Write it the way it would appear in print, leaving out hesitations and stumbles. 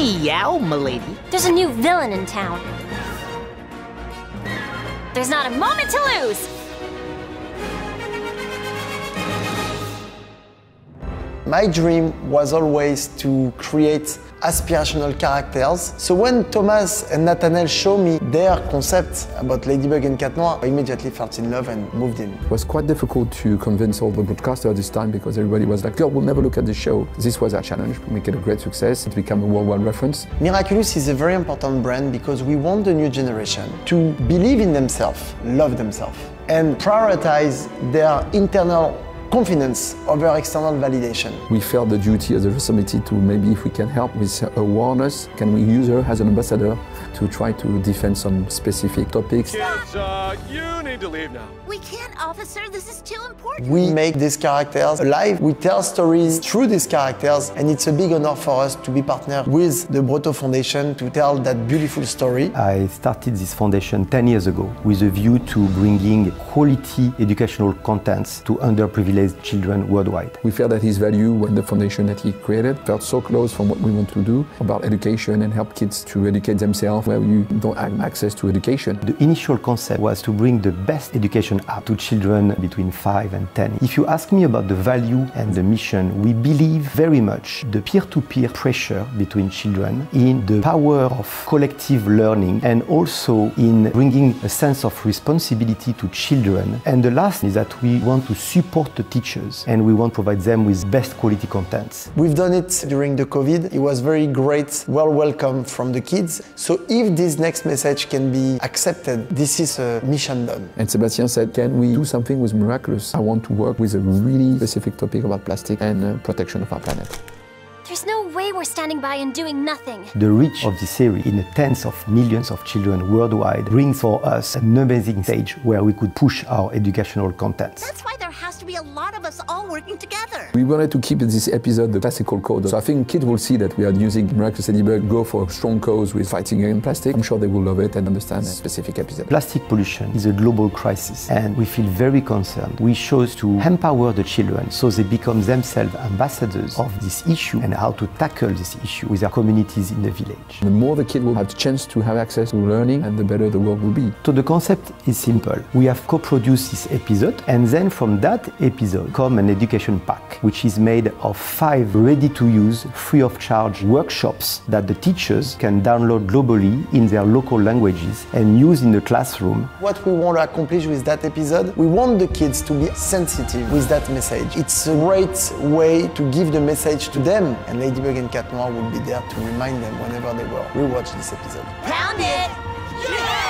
Meow, milady. There's a new villain in town. There's not a moment to lose! My dream was always to create aspirational characters. So when Thomas and Nathaniel showed me their concept about Ladybug and Cat Noir, I immediately fell in love and moved in. It was quite difficult to convince all the broadcasters this time because everybody was like, "Girl, we'll never look at the show." This was our challenge, make it a great success, to become a worldwide reference. Miraculous is a very important brand because we want the new generation to believe in themselves, love themselves, and prioritize their internal confidence over external validation. We felt the duty as a responsibility to maybe if we can help with awareness, can we use her as an ambassador to try to defend some specific topics. Kids, you need to leave now. We can't, officer. This is too important. We make these characters alive. We tell stories through these characters, and it's a big honor for us to be partnered with the Brotto Foundation to tell that beautiful story. I started this foundation 10 years ago with a view to bringing quality educational contents to underprivileged children worldwide. We felt that his value when the foundation that he created felt so close from what we want to do about education and help kids to educate themselves where you don't have access to education. The initial concept was to bring the best education app to children between 5 and 10. If you ask me about the value and the mission, we believe very much the peer-to-peer pressure between children, in the power of collective learning, and also in bringing a sense of responsibility to children. And the last is that we want to support the teachers and we want to provide them with best quality contents. We've done it during the COVID. It was very great, well welcome from the kids. So if this next message can be accepted, this is a mission done. And Sebastian said, can we do something with Miraculous? I want to work with a really specific topic about plastic and protection of our planet. There's no way we're standing by and doing nothing. The reach of this series in the tens of millions of children worldwide brings for us an amazing stage where we could push our educational contents. That's why there has to be a lot of us all working together. We wanted to keep this episode the classical code. So I think kids will see that we are using Miraculous Ladybug, go for a strong cause with fighting against plastic. I'm sure they will love it and understand the specific episode. Plastic pollution is a global crisis and we feel very concerned. We chose to empower the children so they become themselves ambassadors of this issue and how to tackle this issue with our communities in the village. The more the kid will have the chance to have access to learning, and the better the world will be. So the concept is simple. We have co-produced this episode, and then from that episode come an education pack, which is made of 5 ready-to-use, free-of-charge workshops that the teachers can download globally in their local languages and use in the classroom. What we want to accomplish with that episode, we want the kids to be sensitive with that message. It's a great way to give the message to them, and Ladybug and Cat Noir will be there to remind them whenever they will rewatch this episode. Pound it! Yeah!